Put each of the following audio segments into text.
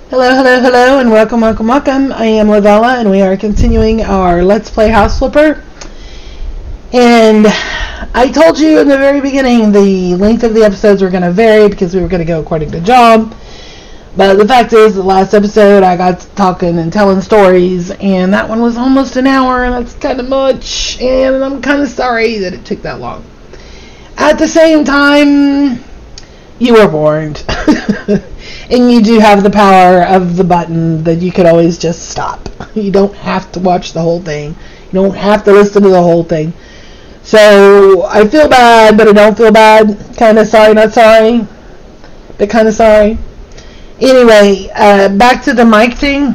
Hello, hello, hello, and welcome, welcome, welcome. I am Lavella, and we are continuing our Let's Play House Flipper. And I told you in the very beginning the length of the episodes were going to vary because we were going to go according to job. But the fact is, the last episode I got talking and telling stories, and that one was almost an hour, and that's kind of much, and I'm kind of sorry that it took that long. At the same time, you were warned. And you do have the power of the button that you could always just stop. You don't have to watch the whole thing. You don't have to listen to the whole thing. So I feel bad, but I don't feel bad. Kind of sorry, not sorry, but kind of sorry. Anyway, back to the mic thing.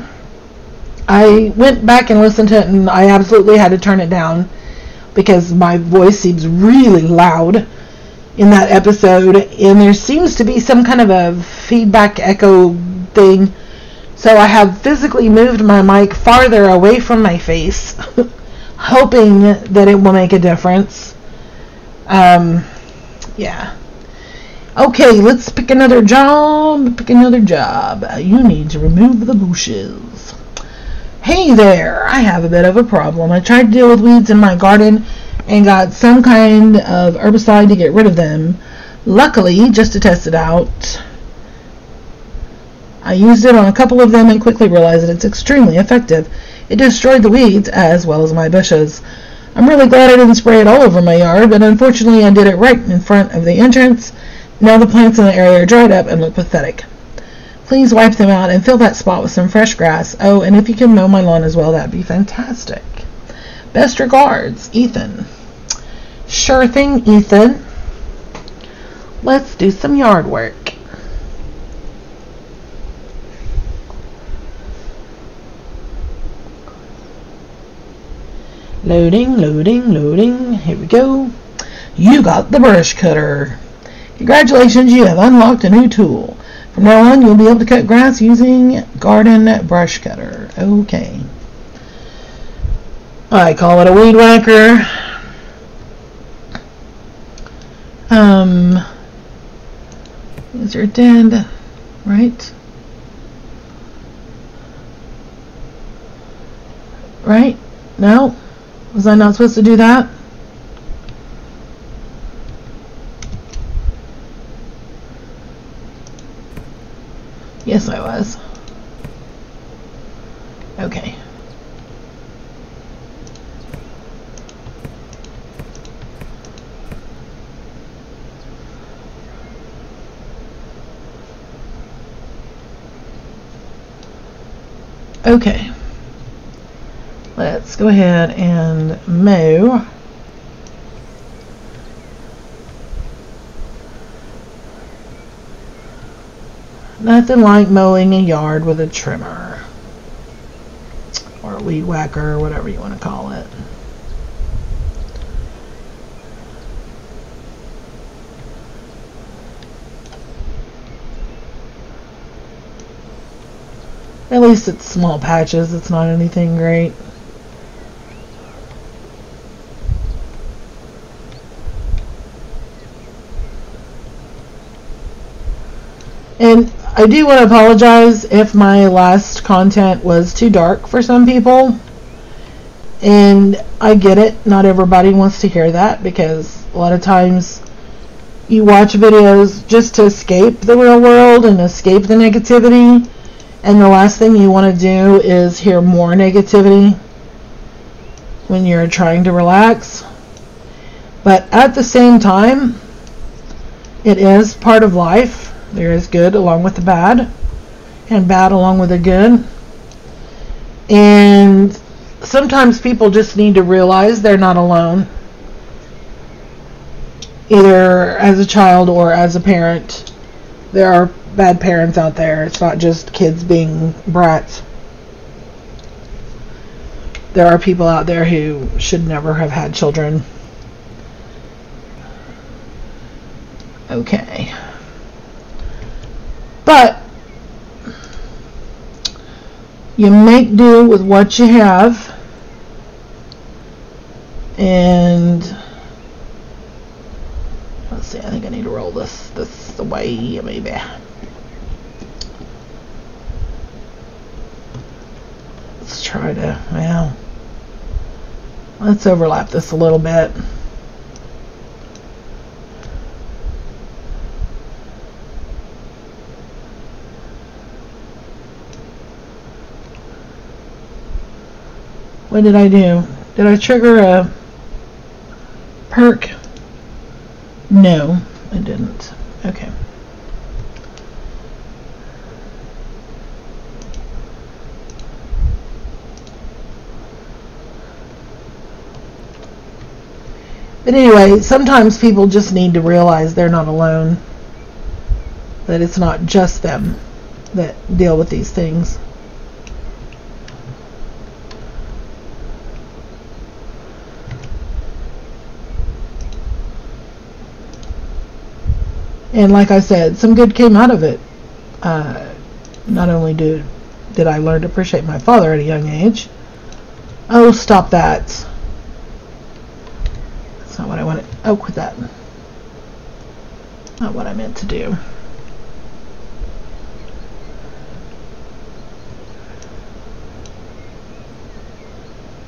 I went back and listened to it, and I absolutely had to turn it down because my voice seems really loud in that episode, and there seems to be some kind of a feedback echo thing, so I have physically moved my mic farther away from my face hoping that it will make a difference. Yeah, okay, let's pick another job. You need to remove the bushes. Hey there, I have a bit of a problem. I tried to deal with weeds in my garden and got some kind of herbicide to get rid of them. Luckily, just to test it out, I used it on a couple of them and quickly realized that it's extremely effective. It destroyed the weeds as well as my bushes. I'm really glad I didn't spray it all over my yard, but unfortunately I did it right in front of the entrance. Now the plants in the area are dried up and look pathetic. Please wipe them out and fill that spot with some fresh grass. Oh, and if you can mow my lawn as well, that'd be fantastic. Best regards, Ethan. Sure thing, Ethan. Let's do some yard work. Loading, loading, loading. Here we go. You got the brush cutter. Congratulations, you have unlocked a new tool. From now on, you'll be able to cut grass using garden brush cutter. Okay. I call it a weed whacker. These are dead, right? Right? No? Was I not supposed to do that? Yes, I was. Okay. Okay, let's go ahead and mow. Nothing like mowing a yard with a trimmer or a weed whacker or whatever you want to call it. At least it's small patches, it's not anything great. And I do want to apologize if my last content was too dark for some people. And I get it, not everybody wants to hear that, because a lot of times you watch videos just to escape the real world and escape the negativity. And the last thing you want to do is hear more negativity when you're trying to relax. But at the same time, it is part of life. There is good along with the bad, and bad along with the good. And sometimes people just need to realize they're not alone, either as a child or as a parent. There are bad parents out there. It's not just kids being brats. There are people out there who should never have had children. Okay. But you make do with what you have. And let's see, I think I need to roll this away maybe. try to, well, let's overlap this a little bit. What did I do? Did I trigger a perk? No, I didn't. Okay. But anyway, sometimes people just need to realize they're not alone. That it's not just them that deal with these things. And like I said, some good came out of it. Not only did I learn to appreciate my father at a young age. Oh, stop that. That's not what I wanted. Oh, quit that. Not what I meant to do.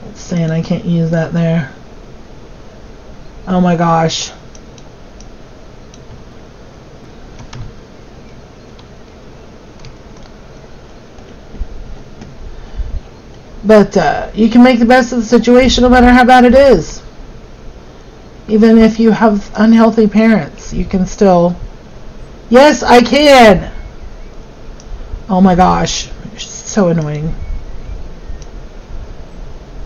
It's saying I can't use that there. Oh my gosh. But you can make the best of the situation no matter how bad it is. Even if you have unhealthy parents, you can still... Yes, I can! Oh my gosh. You're so annoying.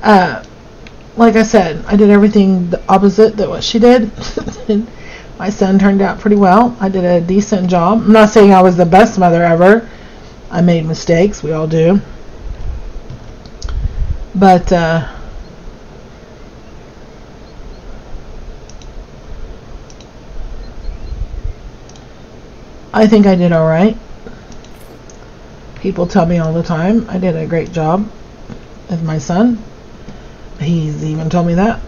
Like I said, I did everything the opposite than what she did. My son turned out pretty well. I did a decent job. I'm not saying I was the best mother ever. I made mistakes. We all do. But I think I did all right. People tell me all the time I did a great job with my son. He's even told me that.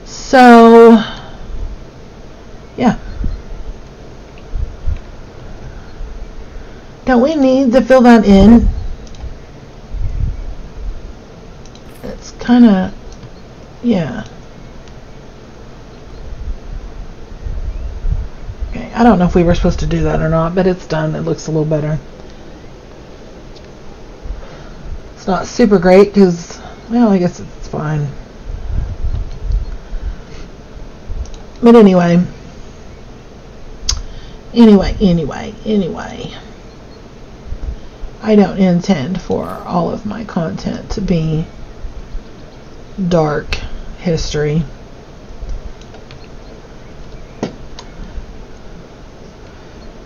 So, yeah. Don't we need to fill that in? It's kind of, yeah. Okay, I don't know if we were supposed to do that or not, but it's done. It looks a little better. It's not super great because, well, I guess it's fine. But anyway. I don't intend for all of my content to be dark history.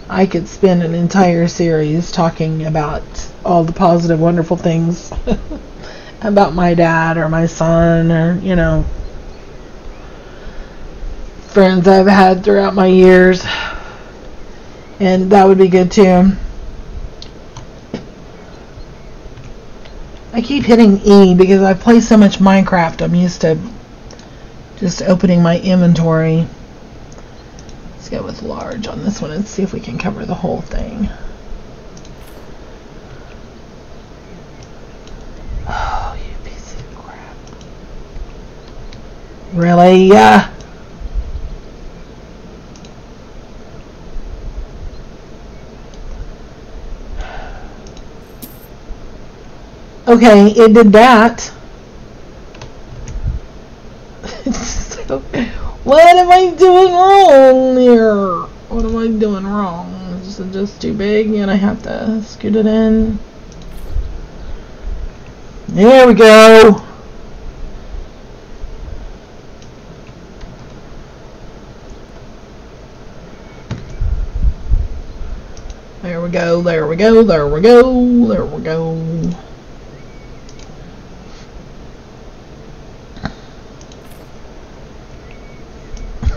I could spend an entire series talking about all the positive, wonderful things about my dad or my son or, you know, friends I've had throughout my years. And that would be good too. I keep hitting E because I play so much Minecraft. I'm used to just opening my inventory. Let's go with large on this one and see if we can cover the whole thing. Oh, you piece of crap. Really? Yeah. Okay, it did that. So, what am I doing wrong here? What am I doing wrong? Is it just too big and I have to scoot it in? There we go. There we go, there we go, there we go, there we go.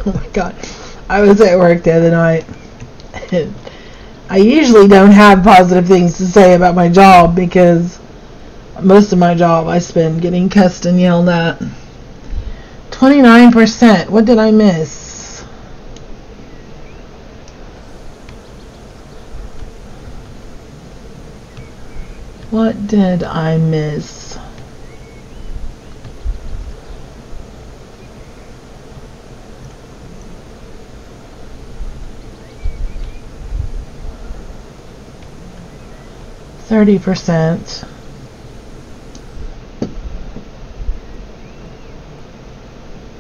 Oh my god, I was at work the other night and I usually don't have positive things to say about my job because most of my job I spend getting cussed and yelled at. 29%, what did I miss? What did I miss? %.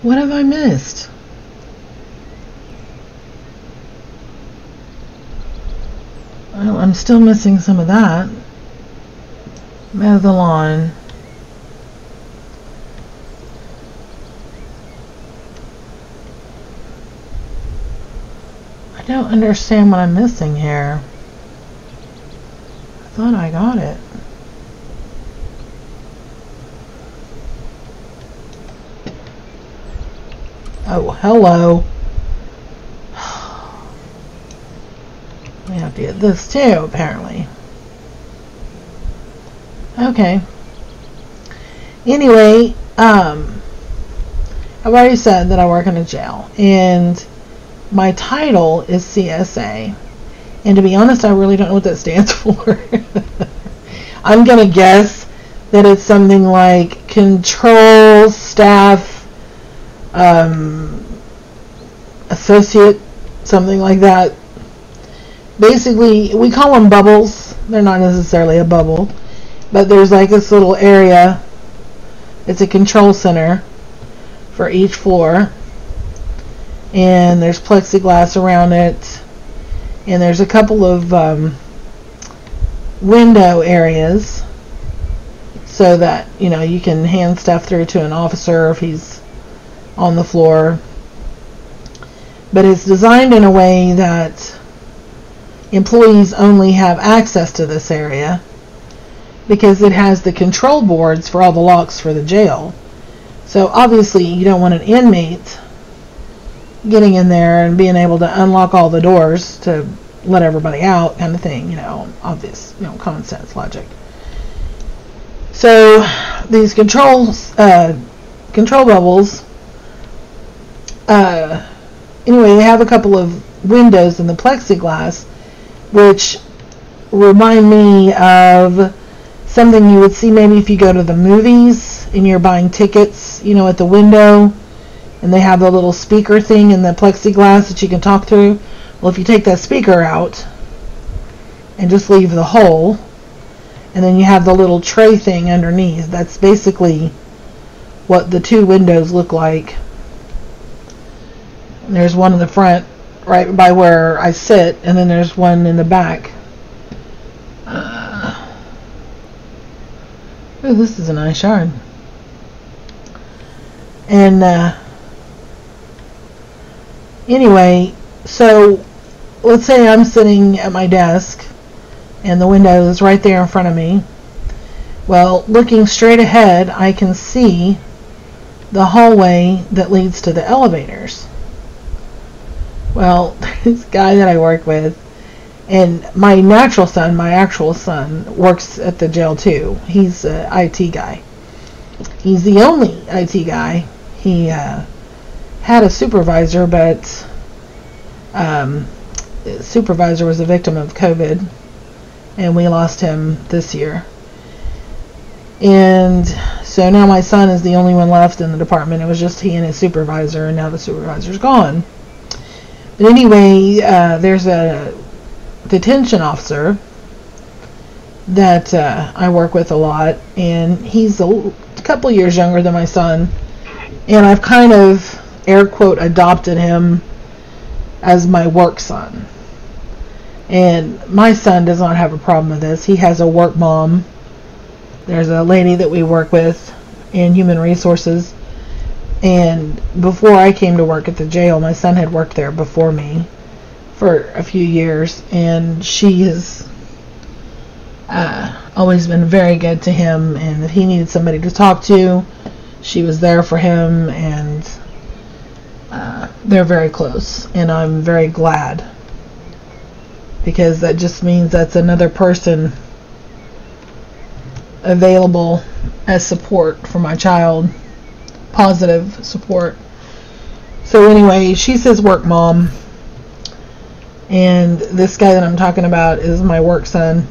What have I missed? Well, I'm still missing some of that. Mow the lawn. I don't understand what I'm missing here. I thought I got it. Oh, hello. We have to get this too, apparently. Okay. Anyway, I've already said that I work in a jail, and my title is CSA. And to be honest, I really don't know what that stands for. I'm gonna guess that it's something like control staff associate, something like that. Basically, we call them bubbles. They're not necessarily a bubble, but there's like this little area. It's a control center for each floor, and there's plexiglass around it, and there's a couple of window areas so that you can hand stuff through to an officer if he's on the floor. But it's designed in a way that employees only have access to this area because it has the control boards for all the locks for the jail. So obviously you don't want an inmate getting in there and being able to unlock all the doors to let everybody out, kind of thing, obvious, common sense logic. So these control bubbles, anyway, they have a couple of windows in the plexiglass, which remind me of something you would see maybe if you go to the movies and you're buying tickets, at the window, and they have the little speaker thing in the plexiglass that you can talk through. Well, if you take that speaker out and just leave the hole, and then you have the little tray thing underneath, that's basically what the two windows look like. And there's one in the front right by where I sit, and then there's one in the back. Oh, this is a nice yard. And anyway, so let's say I'm sitting at my desk and the window is right there in front of me. Well, looking straight ahead, I can see the hallway that leads to the elevators. Well, this guy that I work with, and my actual son, works at the jail too. He's an IT guy. He's the only IT guy. He had a supervisor, but the supervisor was a victim of COVID, and we lost him this year. And so now my son is the only one left in the department. It was just he and his supervisor, and now the supervisor's gone. But anyway, there's a detention officer that I work with a lot, and he's a couple years younger than my son, and I've kind of, air quote, adopted him as my work son. And my son does not have a problem with this. He has a work mom. There's a lady that we work with in human resources, and before I came to work at the jail, my son had worked there before me for a few years, and she has always been very good to him, and if he needed somebody to talk to, she was there for him, and they're very close, and I'm very glad, because that just means that's another person available as support for my child, positive support. So anyway, she's his work mom, and this guy that I'm talking about is my work son.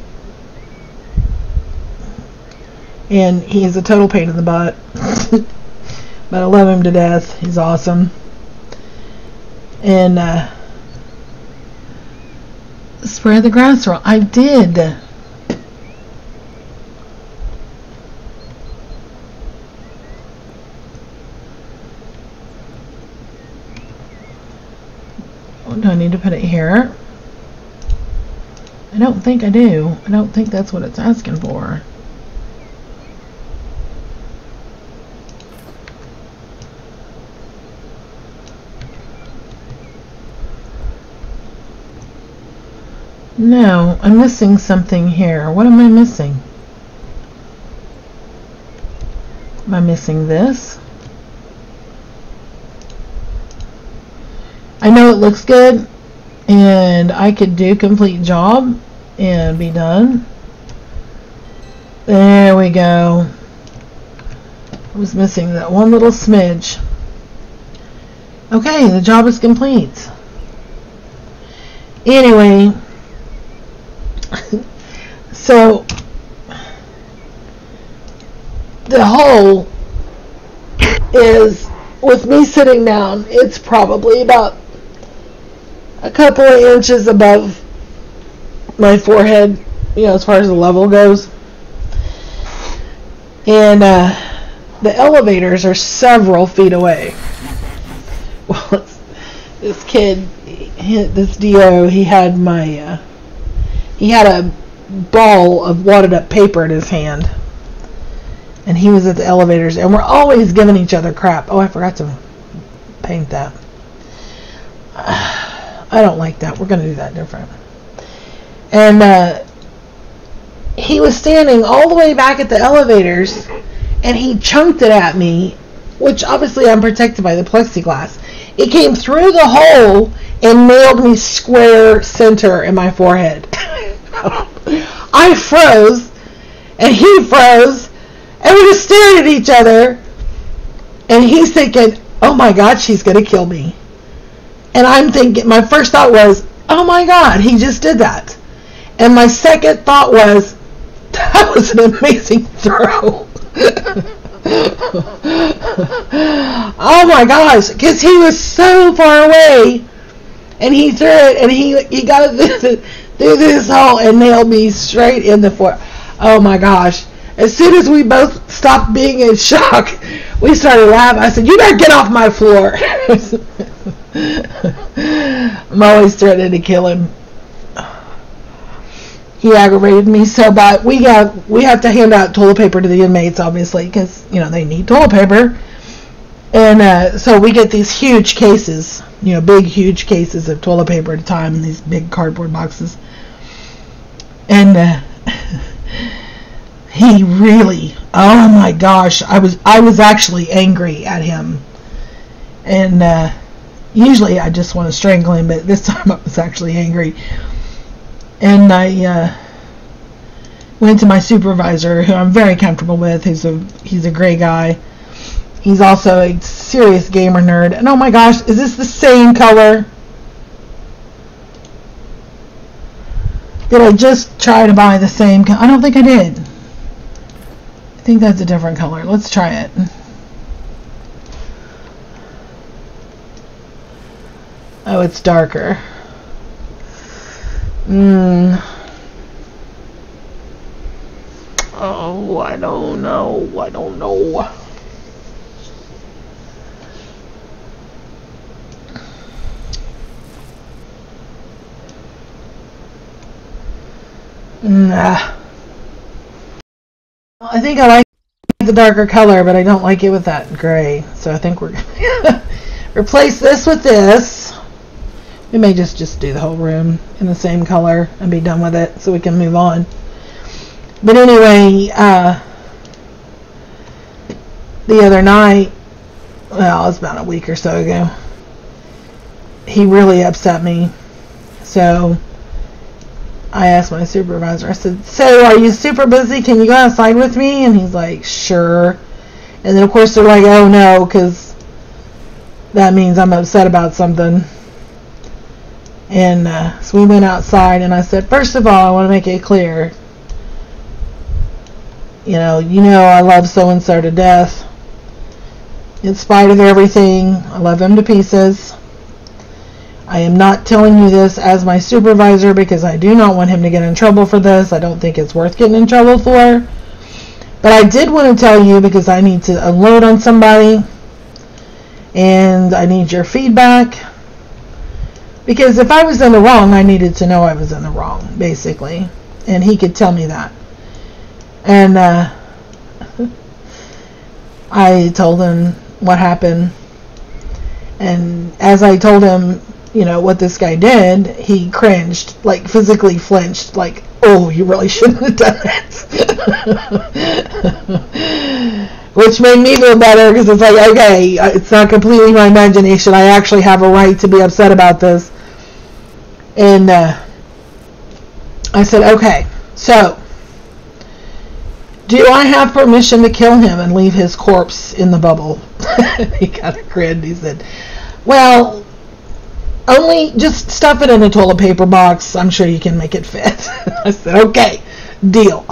And he is a total pain in the butt. But I love him to death. He's awesome. And spray the grass roll. I did. Do I need to put it here? I don't think I do. I don't think that's what it's asking for. No, I'm missing something here. What am I missing? Am I missing this? I know it looks good, and I could do complete job and be done. There we go. I was missing that one little smidge. Okay, the job is complete. Anyway, so the hole is, with me sitting down, it's probably about a couple of inches above my forehead, you know, as far as the level goes. And the elevators are several feet away. Well, this kid, this DO, he had a ball of wadded up paper in his hand, and he was at the elevators, and we're always giving each other crap. Oh, I forgot to paint that. I don't like that. We're going to do that different. And he was standing all the way back at the elevators, and he chunked it at me, which obviously I'm protected by the plexiglass. It came through the hole and nailed me square center in my forehead. I froze, and he froze, and we just stared at each other, and he's thinking, oh my God, she's going to kill me. And I'm thinking, my first thought was, oh my God, he just did that. And my second thought was, that was an amazing throw. Oh my gosh, because he was so far away, and he threw it, and he got it through this hole and nailed me straight in the foot. Oh my gosh. As soon as we both stopped being in shock, we started laughing. I said, you better get off my floor. I'm always threatening to kill him. He aggravated me so bad. We have to hand out toilet paper to the inmates, obviously, because, you know, they need toilet paper. And so we get these huge cases, you know, big, huge cases of toilet paper at a time in these big cardboard boxes. And he really, oh my gosh, I was actually angry at him. And usually I just want to strangle him, but this time I was actually angry. And I went to my supervisor, who I'm very comfortable with. He's a gray guy. He's also a serious gamer nerd. And oh my gosh, is this the same color? Did I just try to buy the same color? I don't think I did. I think that's a different color. Let's try it. Oh, it's darker. Oh, I don't know. I don't know. Nah. I think I like the darker color, but I don't like it with that gray. So I think we're gonna replace this with this. We may just do the whole room in the same color and be done with it so we can move on. But anyway, the other night, well, it was about a week or so ago, he really upset me. So I asked my supervisor, I said, so are you super busy? Can you go outside with me? And he's like, sure. And then of course they're like, oh no, because that means I'm upset about something. And so we went outside, and I said, first of all, I want to make it clear, I love so-and-so to death. In spite of everything, I love him to pieces. I am not telling you this as my supervisor because I do not want him to get in trouble for this. I don't think it's worth getting in trouble for. But I did want to tell you because I need to unload on somebody. And I need your feedback. Because if I was in the wrong, I needed to know I was in the wrong, basically. And he could tell me that. And I told him what happened. And as I told him, what this guy did, he cringed, like physically flinched, like, oh, you really shouldn't have done that. Which made me feel better because it's like, okay, it's not completely my imagination. I actually have a right to be upset about this. And I said, okay, so do I have permission to kill him and leave his corpse in the bubble? He kind of grinned. He said, well, only just stuff it in a toilet paper box. I'm sure you can make it fit. I said, okay, deal.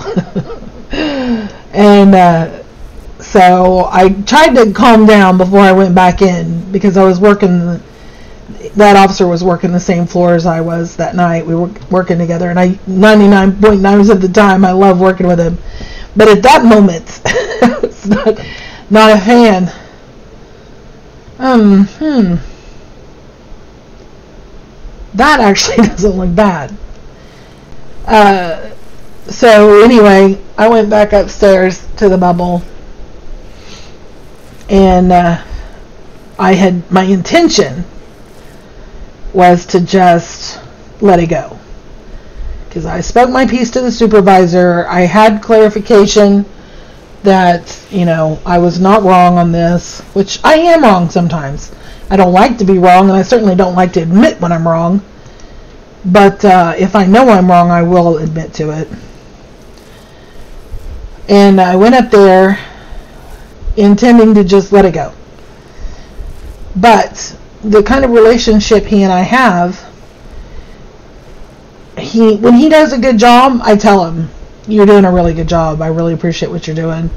And so I tried to calm down before I went back in because I was working, that officer was working the same floor as I was that night. We were working together, and 99.9% of the time I love working with him. But at that moment, I was not a fan. That actually doesn't look bad. So anyway, I went back upstairs to the bubble, and my intention was to just let it go. Because I spoke my piece to the supervisor. I had clarification that, I was not wrong on this, which I am wrong sometimes. I don't like to be wrong, and I certainly don't like to admit when I'm wrong. But if I know I'm wrong, I will admit to it. And I went up there intending to just let it go. But the kind of relationship he and I have, when he does a good job, I tell him, you're doing a really good job. I really appreciate what you're doing.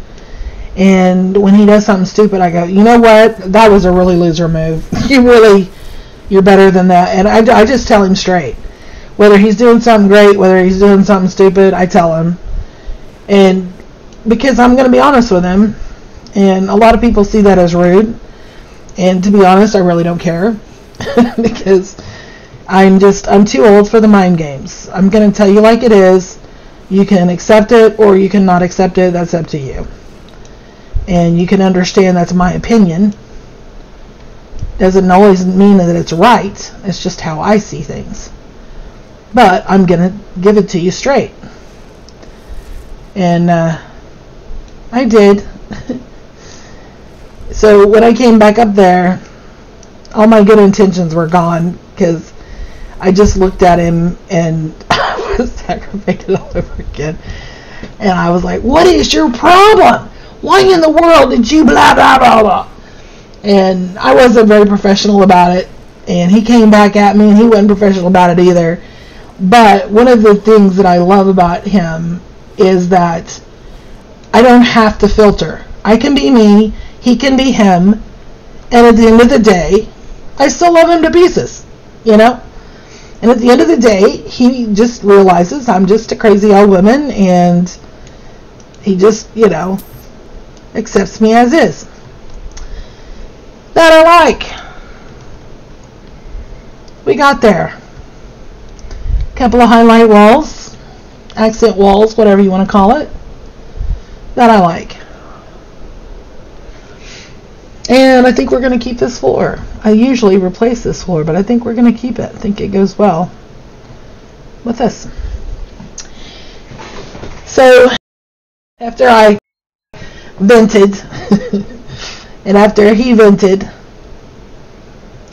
And when he does something stupid, I go, you know what? That was a really loser move. You're better than that. And I just tell him straight. Whether he's doing something great, whether he's doing something stupid, I tell him. And because I'm going to be honest with him. And a lot of people see that as rude. And to be honest, I really don't care. Because I'm too old for the mind games. I'm going to tell you like it is. You can accept it or you can not accept it. That's up to you. And you can understand that's my opinion. Doesn't always mean that it's right. It's just how I see things. But I'm going to give it to you straight. And I did. So when I came back up there, all my good intentions were gone because I just looked at him and I was aggravated all over again. And I was like, what is your problem? Why in the world did you blah, blah, blah, blah? And I wasn't very professional about it. And he came back at me and he wasn't professional about it either. But one of the things that I love about him is that I don't have to filter. I can be me. He can be him. And at the end of the day, I still love him to pieces. And at the end of the day, he just realizes I'm just a crazy old woman. And he just, accepts me as is. That I like. We got there. Couple of highlight walls, accent walls, whatever you want to call it. That I like. And I think we're going to keep this floor. I usually replace this floor, but I think we're going to keep it. I think it goes well with this. So after I vented and after he vented,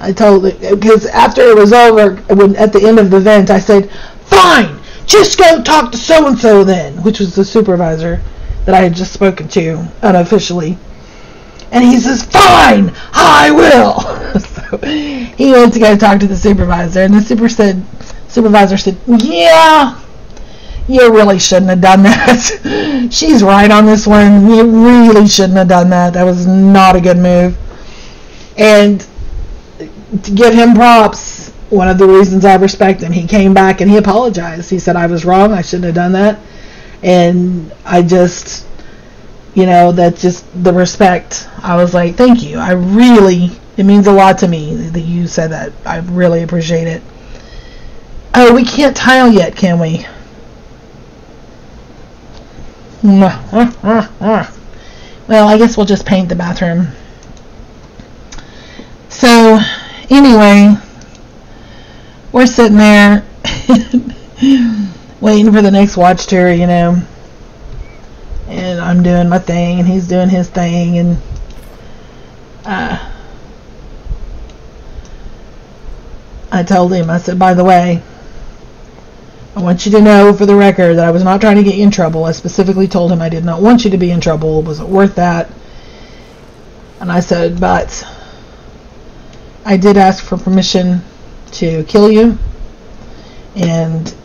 I told it, because after it was over, at the end of the vent, I said, fine, just go talk to so-and-so then, which was the supervisor that I had just spoken to unofficially. And he says, fine, I will. So he went to go talk to the supervisor, and the supervisor said, yeah, you really shouldn't have done that. She's right on this one. You really shouldn't have done that. That was not a good move. And to give him props, one of the reasons I respect him, he came back and he apologized. He said, I was wrong. I shouldn't have done that. And I just, that's just the respect. I was like, thank you. It means a lot to me that you said that. I really appreciate it. Oh, we can't tile yet, can we? Well, I guess we'll just paint the bathroom. So, anyway, we're sitting there waiting for the next watch tour, and I'm doing my thing and he's doing his thing, and I told him, I said, by the way, I want you to know for the record that I was not trying to get you in trouble. I specifically told him I did not want you to be in trouble. It wasn't worth that. And I said, but I did ask for permission to kill you. And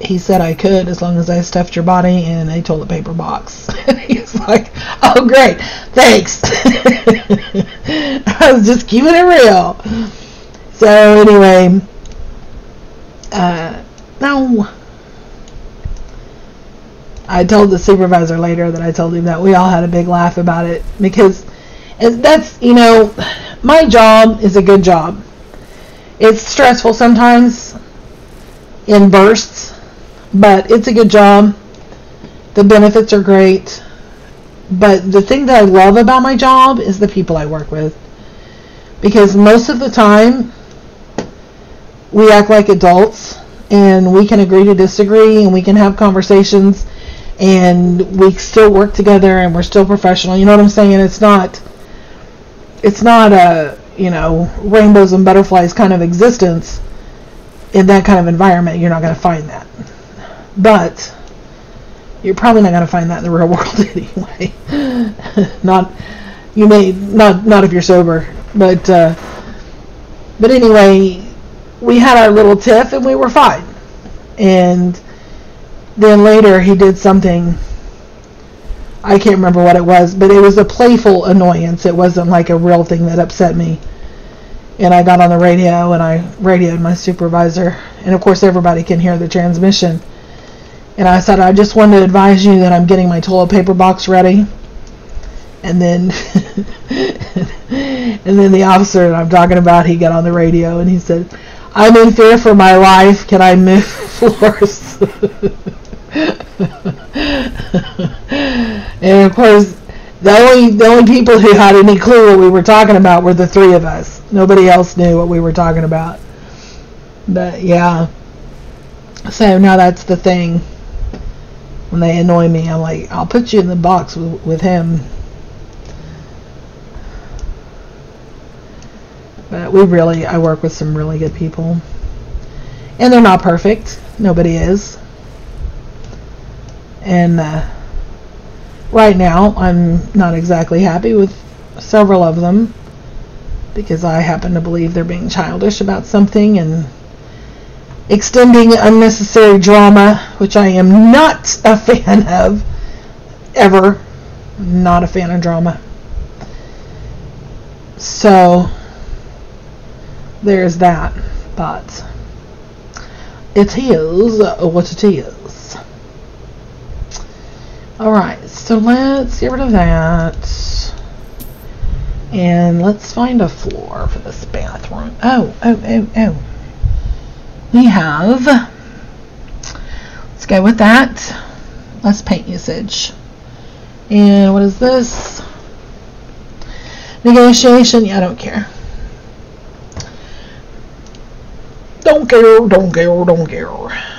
he said I could as long as I stuffed your body in a toilet paper box. He's like, oh great, thanks. I was just keeping it real. So anyway, no. I told the supervisor later that I told him that we all had a big laugh about it, because that's, my job is a good job. It's stressful sometimes in bursts, but it's a good job. The benefits are great. But the thing that I love about my job is the people I work with. Because most of the time, we act like adults, and we can agree to disagree, and we can have conversations, and we still work together, and we're still professional. You know what I'm saying? It's not a, rainbows and butterflies kind of existence. In that kind of environment, you're not going to find that. But you're probably not going to find that in the real world anyway. Not if you're sober. But anyway, we had our little tiff and we were fine. And then later he did something, I can't remember what it was, but it was a playful annoyance. It wasn't like a real thing that upset me. And I got on the radio and I radioed my supervisor. And of course everybody can hear the transmission. And I said, I just wanted to advise you that I'm getting my toilet paper box ready. And then the officer that I'm talking about, he got on the radio and he said, I'm in fear for my life. Can I move floors? And of course, the only people who had any clue what we were talking about were the three of us. Nobody else knew what we were talking about. But yeah. So now that's the thing. When they annoy me, I'm like, I'll put you in the box with him. But I work with some really good people. And they're not perfect. Nobody is. And right now, I'm not exactly happy with several of them, because I happen to believe they're being childish about something and extending unnecessary drama, which I am not a fan of, ever. Not a fan of drama. So there's that. But it is what it is. Alright, so let's get rid of that. And let's find a floor for this bathroom. Oh. We have, let's go with that. Less paint usage. And what is this? Negotiation. Yeah, I don't care. Don't care.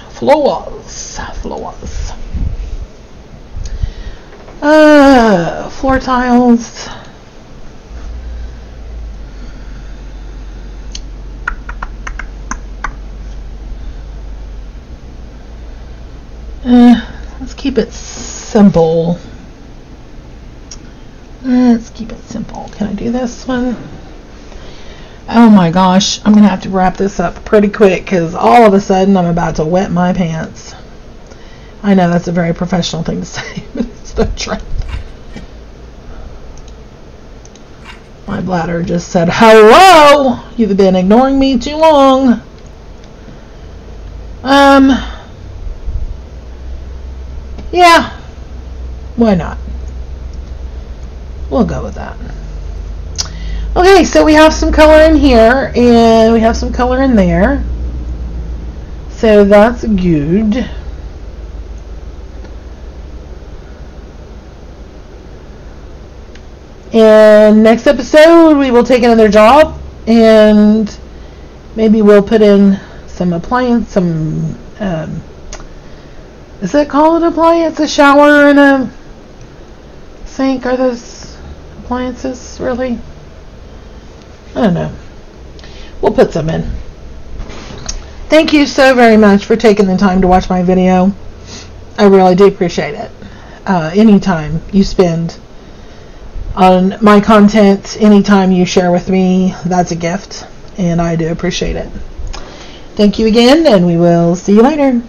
Floors. Floor tiles. Let's keep it simple. Can I do this one? Oh my gosh, I'm gonna have to wrap this up pretty quick, because all of a sudden I'm about to wet my pants. I know that's a very professional thing to say, but it's the truth. My bladder just said, hello! You've been ignoring me too long. Yeah. Why not? We'll go with that. Okay, so we have some color in here, and we have some color in there. So that's good. And next episode, we will take another job, and maybe we'll put in some appliance, is it called an appliance? A shower and a sink? Are those appliances, really? I don't know. We'll put some in. Thank you so very much for taking the time to watch my video. I really do appreciate it. Any time you spend on my content, anytime you share with me, that's a gift, and I do appreciate it. Thank you again, and we will see you later.